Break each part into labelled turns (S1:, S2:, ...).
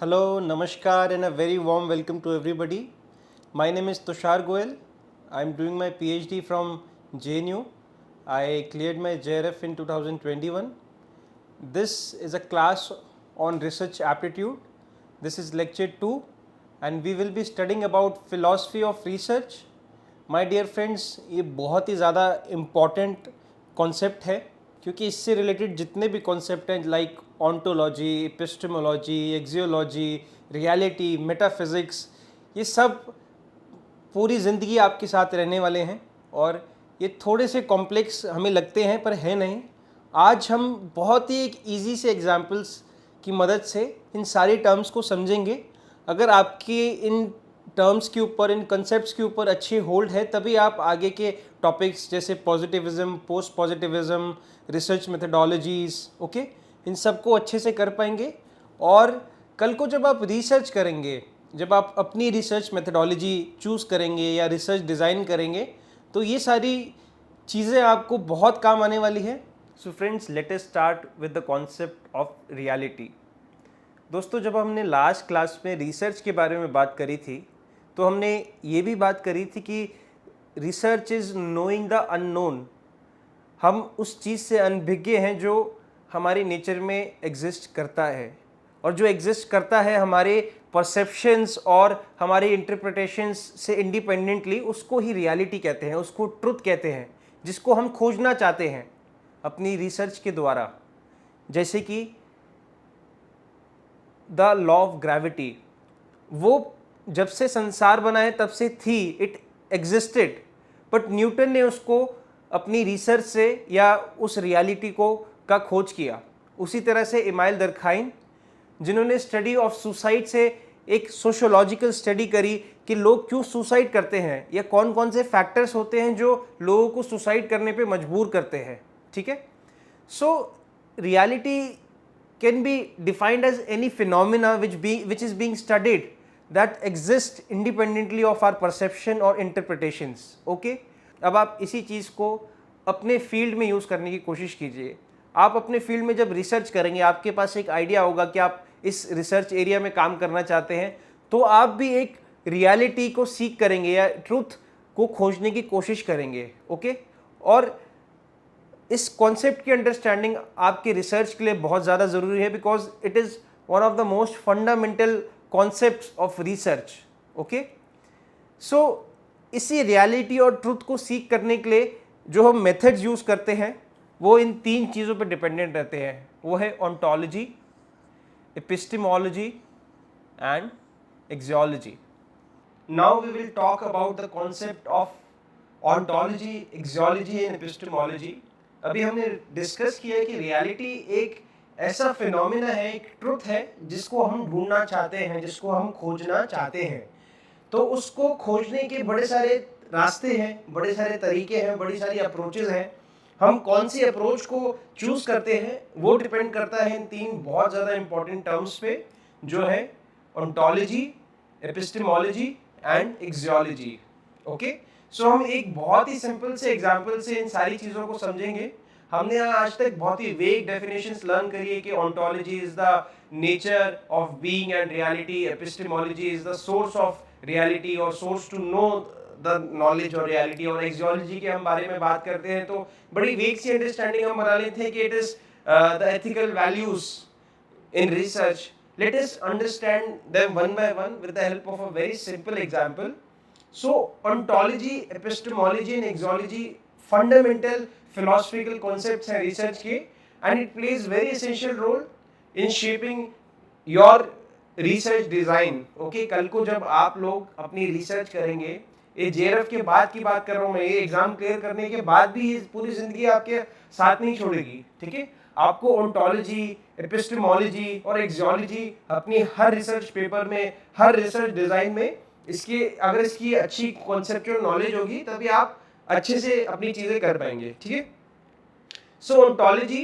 S1: Hello, Namaskar, and a very warm welcome to everybody. My name is Tushar Goel. I'm doing my PhD from JNU. I cleared my JRF in 2021. This is a class on research aptitude. This is lecture 2, and we will be studying about philosophy of research. My dear friends, ये बहुत ही ज़्यादा important concept है क्योंकि इससे related जितने भी concept हैं like ontology, epistemology, axiology, reality, metaphysics, ये सब पूरी ज़िंदगी आपके साथ रहने वाले हैं और ये थोड़े से कॉम्प्लेक्स हमें लगते हैं पर है नहीं। आज हम बहुत ही एक इजी से एग्जांपल्स की मदद से इन सारी टर्म्स को समझेंगे। अगर आपके इन टर्म्स के ऊपर, इन कंसेप्ट्स के ऊपर अच्छी होल्ड है तभी आप आगे के टॉपिक्स जैसे positivism, post positivism, research methodologies, okay, इन सबको अच्छे से कर पाएंगे। और कल को जब आप रिसर्च करेंगे, जब आप अपनी रिसर्च मेथडोलॉजी चूज़ करेंगे या रिसर्च डिज़ाइन करेंगे तो ये सारी चीज़ें आपको बहुत काम आने वाली है। So friends, let us start with the concept of reality. दोस्तों, जब हमने लास्ट क्लास में रिसर्च के बारे में बात करी थी तो हमने ये भी बात करी थी कि research is knowing the unknown. हम उस चीज़ से अनभिज्ञ हैं जो हमारे नेचर में एग्जिस्ट करता है, और जो एग्जिस्ट करता है हमारे परसेप्शंस और हमारे इंटरप्रिटेशंस से इंडिपेंडेंटली, उसको ही रियलिटी कहते हैं, उसको ट्रुथ कहते हैं, जिसको हम खोजना चाहते हैं अपनी रिसर्च के द्वारा। जैसे कि द लॉ ऑफ ग्रेविटी, वो जब से संसार बना है तब से थी, इट एग्जिस्टेड, बट न्यूटन ने उसको अपनी रिसर्च से या उस रियलिटी को का खोज किया। उसी तरह से इमाइल दरखाइन, जिन्होंने स्टडी ऑफ सुसाइड से एक सोशोलॉजिकल स्टडी करी कि लोग क्यों सुसाइड करते हैं या कौन कौन से फैक्टर्स होते हैं जो लोगों को सुसाइड करने पे मजबूर करते हैं। ठीक है, so reality can be defined as any phenomena which is being studied that exist independently of our perception or interpretations. Okay? अब आप इसी चीज़ को अपने फील्ड में यूज़ करने की कोशिश कीजिए। आप अपने फील्ड में जब रिसर्च करेंगे, आपके पास एक आइडिया होगा कि आप इस रिसर्च एरिया में काम करना चाहते हैं, तो आप भी एक रियलिटी को सीख करेंगे या ट्रूथ को खोजने की कोशिश करेंगे। ओके? और इस कॉन्सेप्ट की अंडरस्टैंडिंग आपके रिसर्च के लिए बहुत ज़्यादा ज़रूरी है, because it is one of the most fundamental concepts of research. Okay, so इसी रियलिटी और ट्रुथ को सीख करने के लिए जो हम मेथड्स यूज़ करते हैं वो इन 3 चीज़ों पर डिपेंडेंट रहते हैं। वो है ontology, epistemology and axiology. Now we will talk about the concept of ontology, axiology and epistemology. अभी हमने डिस्कस किया है कि रियलिटी एक ऐसा फिनोमिना है, एक ट्रुथ है जिसको हम ढूंढना चाहते हैं, जिसको हम खोजना चाहते हैं। तो उसको खोजने के बड़े सारे रास्ते हैं, बड़े सारे तरीके हैं, बड़ी सारी अप्रोचेस हैं। हम कौन सी अप्रोच को चूज करते हैं वो डिपेंड करता है इन 3 बहुत ज़्यादा इंपॉर्टेंट टर्म्स पे, जो है ontology, epistemology and axiology. Okay, so हम एक बहुत ही सिंपल से एग्जाम्पल से इन सारी चीज़ों को समझेंगे। हमने आज तक बहुत ही वेग डेफिनेशंस लर्न करी है कि ontology is the nature of being and reality, epistemology is the source of reality और source to know the knowledge और रियलिटी, और एक्सियोलॉजी के हम बारे में बात करते हैं तो बड़ी वेग सी अंडरस्टैंडिंग हम बना लेते हैं कि it is the ethical values in research. Let us understand them one by one with the help of a very simple example. So, ontology, epistemology and axiology fundamental philosophical concepts हैं research के, and it plays very essential role in shaping your research design. Okay, कल को जब आप लोग अपनी research करेंगे, ये JRF के बाद की बात कर रहा हूँ मैं, ये एग्जाम क्लियर करने के बाद भी ये पूरी जिंदगी आपके साथ नहीं छोड़ेगी। ठीक है, आपको ऑन्टोलॉजी, एपिस्टेमोलॉजी और एक्सियोलॉजी अपनी हर रिसर्च पेपर में, हर रिसर्च डिजाइन में अगर इसकी अच्छी कॉन्सेप्चुअल नॉलेज होगी तभी आप अच्छे से अपनी चीजें कर पाएंगे। ठीक है, सो ontology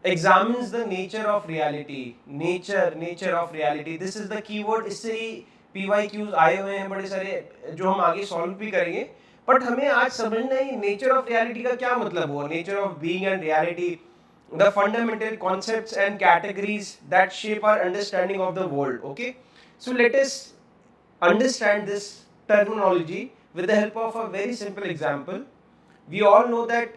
S1: examines the nature of reality. nature of reality, this is the keyword। इससे ही PYQs आए हुए हैं बड़े सारे जो हम आगे सॉल्व भी करेंगे। बट हमें आज समझना है नेचर ऑफ रियलिटी का क्या मतलब हुआ, nature of being and reality, the fundamental concepts and categories that shape our understanding of the world. Okay, so let us understand this terminology with the help of a very simple example. We all know that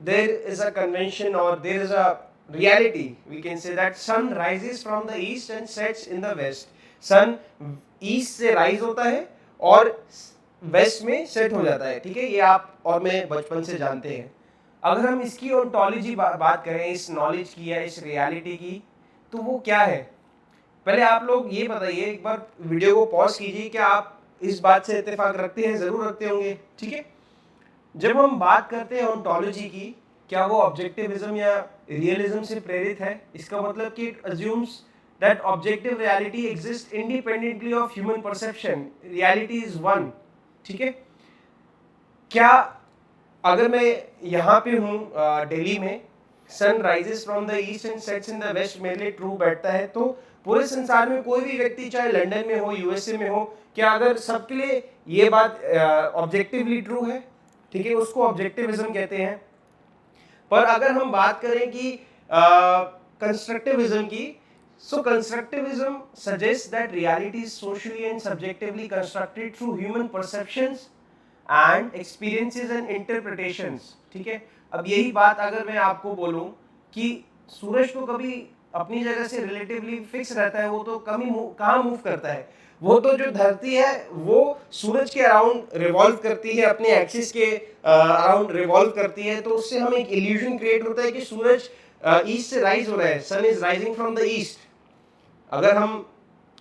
S1: there is a convention, or there is a reality, we can say, that sun rises from the east and sets in the west. sun east से rise होता है और waste में set हो जाता है, ठीक है, ये आप और मैं बचपन से जानते हैं। अगर हम इसकी ओंटोलॉजी बात करें, इस नॉलेज की या इस रियलिटी की, तो वो क्या है? पहले आप लोग ये बताइए, एक बार वीडियो को पॉज कीजिए, क्या आप इस बात से इत्तेफाक रखते हैं? जरूर रखते होंगे, ठीक है। जब हम बात करते हैं ओंटोलॉजी की, क्या वो ऑब्जेक्टिविज्म या रियलिज्म से प्रेरित है? इसका मतलब कि it assumes that objective reality exist independently of human perception, reality is one, ठीक है। क्या अगर मैं यहाँ पे हूँ दिल्ली में, sun rises from the east and sets in the west मेरे लिए ट्रू बैठता है, तो पूरे संसार में कोई भी व्यक्ति, चाहे लंदन में हो, यूएसए में हो, क्या अगर सबके लिए ये बात ऑब्जेक्टिवली ट्रू है? ठीक है, उसको ऑब्जेक्टिविज्म कहते हैं। पर अगर हम बात करें कि कंस्ट्रक्टिविज्म की, so constructivism suggests that reality is socially and subjectively constructed through human perceptions and experiences and interpretations, ठीक है। अब यही बात अगर मैं आपको बोलूं कि सूरज तो कभी अपनी जगह से रिलेटिवली फिक्स रहता है, वो तो कहाँ मूव करता है, वो तो जो धरती है वो सूरज के अराउंड रिवॉल्व करती है, अपने एक्सिस के अराउंड रिवॉल्व करती है, तो उससे हमें एक इल्यूजन क्रिएट होता है कि सूरज ईस्ट से राइज हो रहा है, sun is rising from the east. अगर हम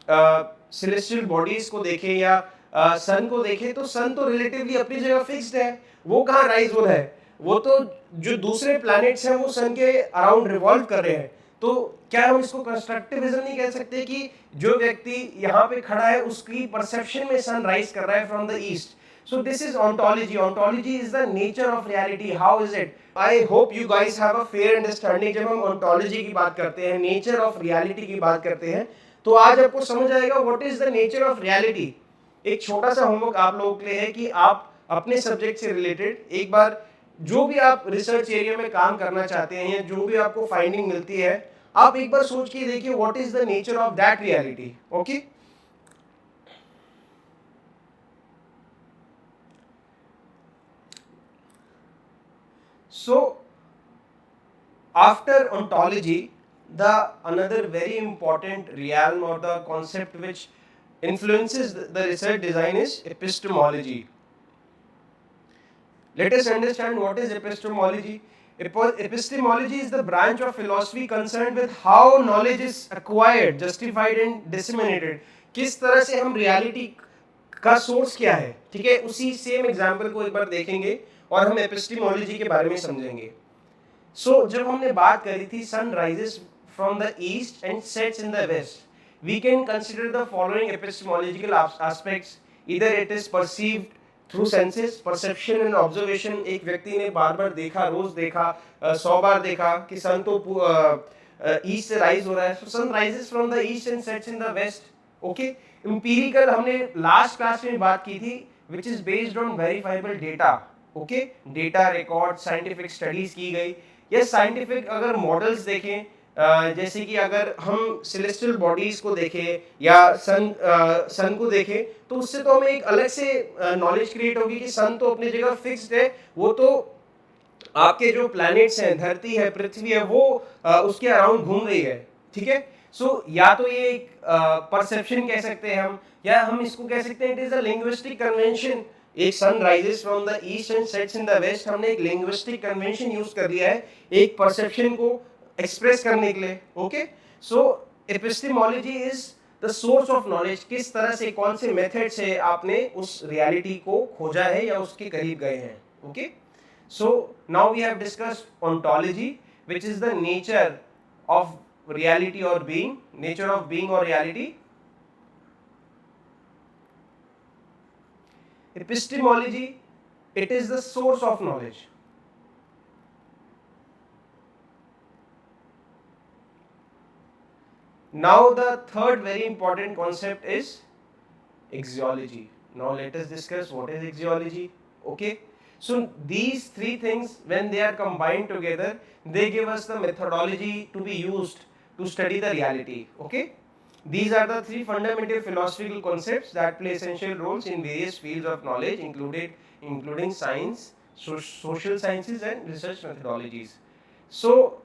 S1: सेलेस्टियल बॉडीज को देखें या सन को देखें, तो सन तो रिलेटिवली अपनी जगह फिक्स्ड है, वो कहाँ राइज हो रहा है, वो तो जो दूसरे प्लैनेट्स हैं वो सन के अराउंड रिवॉल्व कर रहे हैं। तो क्या हम इसको कंस्ट्रक्टिविज्म नहीं कह सकते कि जो व्यक्ति यहाँ पे खड़ा है उसकी परसेप्शन में सन राइज कर रहा है from the east? So this is ontology. Ontology is the nature of reality. How is it? I hope you guys have a fair understanding. जब हम ontology की बात करते हैं, nature of reality की बात करते हैं, तो आज आपको समझ आएगा what is the nature of reality. एक छोटा सा होमवर्क आप लोगों के लिए है कि आप अपने सब्जेक्ट से रिलेटेड एक बार जो भी आप रिसर्च एरिया में काम करना चाहते हैं या जो भी आपको फाइंडिंग मिलती है, आप एक बार सोच के देखिए what is the nature of that reality. Okay? So after ontology, the another very important realm or the concept which influences the research design is epistemology. Let us understand what is epistemology. Epistemology is the branch of philosophy concerned with how knowledge is acquired, justified and disseminated. किस तरह से हम reality का source क्या है, ठीक है, उसी सेम एग्जाम्पल को एक बार देखेंगे और हम एपिस्टेमोलॉजी के बारे में समझेंगे। सो जब हमने बात करी थी sun rises from the east and sets in the west, we can consider the following epistemological aspects. इधर it is perceived through senses, perception and observation. एक व्यक्ति ने बार बार देखा, रोज देखा, 100 बार देखा कि सन तो ईस्ट से राइज हो रहा है, sun rises from the east and sets in the west. Okay, empirical हमने लास्ट क्लास में बात की थी, which is based on verifiable data. Okay, data record, scientific studies की गई या साइंटिफिक अगर मॉडल्स देखें, जैसे कि अगर हम सेलेस्टियल बॉडीज को देखें या सन को देखें, तो उससे तो हमें एक अलग से नॉलेज क्रिएट होगी कि सन तो अपनी जगह फिक्स्ड है, वो तो आपके जो प्लैनेट्स हैं, धरती है, पृथ्वी है, वो उसके अराउंड घूम रही है, ठीक है। सो या तो ये एक परसेप्शन कह सकते हैं हम, या हम इसको कह सकते हैं it is a linguistic convention. एक sun rises from the east and sets in the west, हमने एक लिंग्विस्टिक कन्वेंशन यूज कर लिया है एक परसेप्शन को एक्सप्रेस करने के लिए। Okay, so epistemology is the source of knowledge. किस तरह से, कौन से मेथड से आपने उस रियलिटी को खोजा है या उसके करीब गए हैं। Okay, so now we have discussed ontology, which is the nature of reality or being, nature of being or reality. Epistemology, it is the source of knowledge. Now the third very important concept is axiology. Now let us discuss what is axiology. Okay, So these three things, when they are combined together, they give us the methodology to be used to study the reality. Okay, these are the three fundamental philosophical concepts that play essential roles in various fields of knowledge, including science, social sciences, and research methodologies. So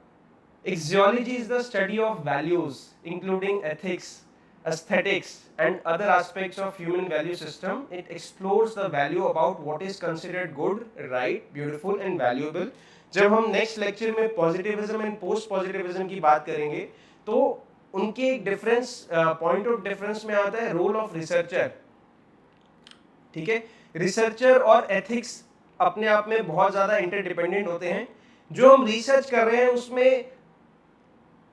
S1: axiology is the study of values, including ethics, aesthetics, and other aspects of human value system. It explores the value about what is considered good, right, beautiful, and valuable. जब हम next lecture में positivism and post positivism की बात करेंगे तो उनके एक difference point of difference में आता है रोल ऑफ रिसर्चर. ठीक है, रिसर्चर और एथिक्स अपने आप में बहुत ज्यादा इंटरडिपेंडेंट होते हैं. जो हम रिसर्च कर रहे हैं उसमें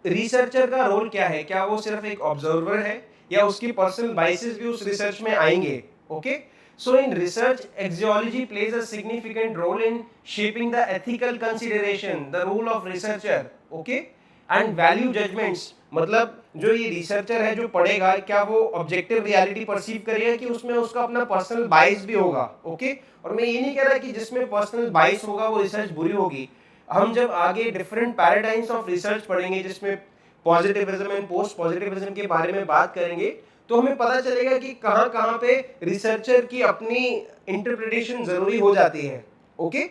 S1: रिसर्चर का रोल क्या है? क्या वो सिर्फ एक ऑब्जर्वर है या उसकी पर्सनल बाइसेस भी उस रिसर्च में आएंगे? Okay, so in research axiology plays a significant role in shaping the ethical consideration, the role of researcher. Okay, and value judgments. मतलब जो ये रिसर्चर है जो पढ़ेगा, क्या वो ऑब्जेक्टिव रियलिटी परसीव करेगा कि उसमें उसका अपना पर्सनल बाइस भी होगा? ओके, और मैं ये नहीं कह रहा कि जिसमें पर्सनल बाइस होगा वो रिसर्च बुरी होगी. हम जब आगे डिफरेंट पैराडाइम्स ऑफ रिसर्च पढ़ेंगे जिसमें पॉजिटिविज्म एंड पोस्ट पॉजिटिविज्म के बारे में बात करेंगे तो हमें पता चलेगा कि कहां कहां पे रिसर्चर की अपनी इंटरप्रिटेशन जरूरी हो जाती है. Okay,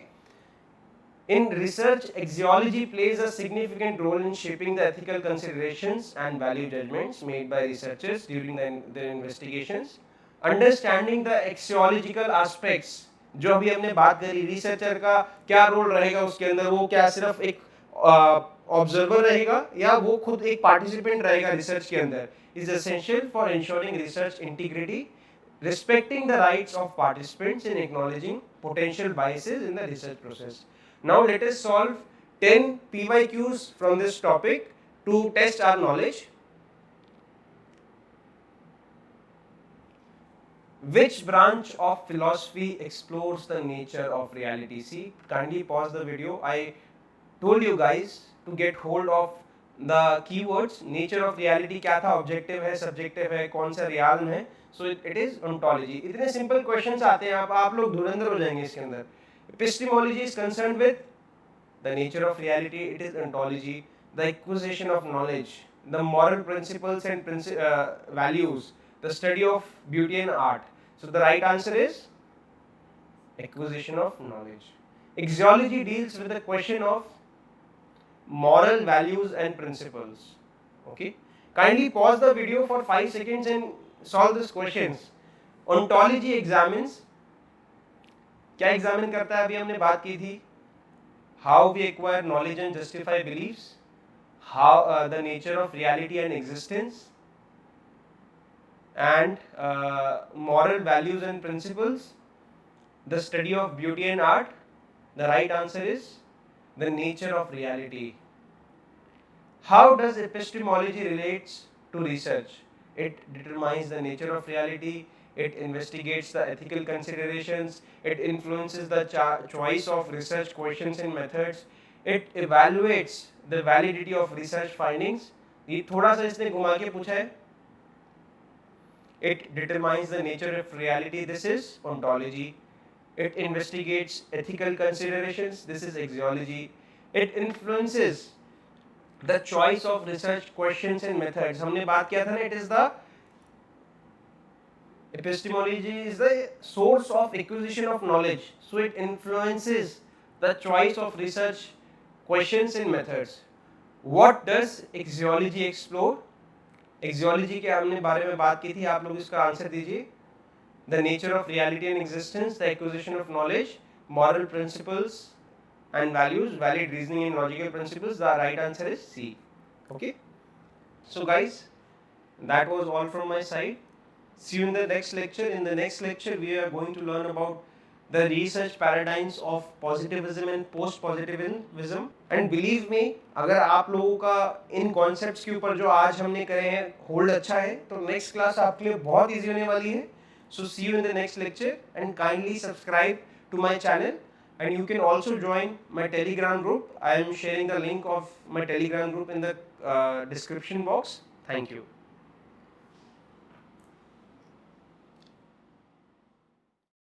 S1: in research axiology plays a significant role in shaping the ethical considerations and value judgments made by researchers during their investigations. Understanding the axiological aspects, जो अभी हमने बात करी, रिसर्चर का क्या रोल रहेगा उसके अंदर, वो क्या सिर्फ एक ऑब्जर्वर रहेगा या वो खुद एक पार्टिसिपेंट रहेगा रिसर्च के अंदर, is essential for ensuring research integrity, respecting the rights of participants and acknowledging potential biases in the research process. Now let us solve 10 PYQs from this topic to test our knowledge. Which branch of philosophy explores the nature of reality? See, kindly pause the video. I told you guys to get hold of the keywords. Nature of reality क्या था? Objective है, subjective है, कौन सा realm है? So it is ontology. इतने simple questions आते हैं, आप लोग धुरंधर हो जाएंगे इसके अंदर. Epistemology is concerned with the nature of reality. It is ontology. The acquisition of knowledge, the moral principles and values, the study of beauty and art. So the right answer is acquisition of knowledge. Axiology deals with the question of moral values and principles. Okay, kindly pause the video for 5 seconds and solve these questions. Ontology examines, क्या examine करता है? अभी हमने बात की थी how we acquire knowledge and justify beliefs, how the nature of reality and existence, and moral values and principles, the study of beauty and art. The right answer is the nature of reality. How does epistemology relates to research? It determines the nature of reality, it investigates the ethical considerations, it influences the choice of research questions and methods, it evaluates the validity of research findings. ये थोड़ा सा इसने घुमा के पूछा है. It determines the nature of reality. This is ontology. It investigates ethical considerations. This is axiology. It influences the choice of research questions and methods. हमने बात किया था ना, it is the epistemology is the source of acquisition of knowledge. So it influences the choice of research questions and methods. What does axiology explore? Axiology के हमने बारे में बात की थी, आप लोग इसका आंसर दीजिए. The nature of reality and existence, the acquisition of knowledge, moral principles and values, valid reasoning and logical principles. The right answer is C. Okay, so guys, that was all from my side. See you in the next lecture. In the next lecture we are going to learn about the research paradigms of positivism and post positivism. And believe me, अगर आप लोगों का इन concepts के ऊपर जो आज हमने करे हैं होल्ड अच्छा है तो नेक्स्ट क्लास आपके लिए बहुत ईजी होने वाली है. So see you in the next lecture and kindly subscribe to my channel, and you can also join my Telegram group. I am sharing the link of my Telegram group in the description box. Thank you.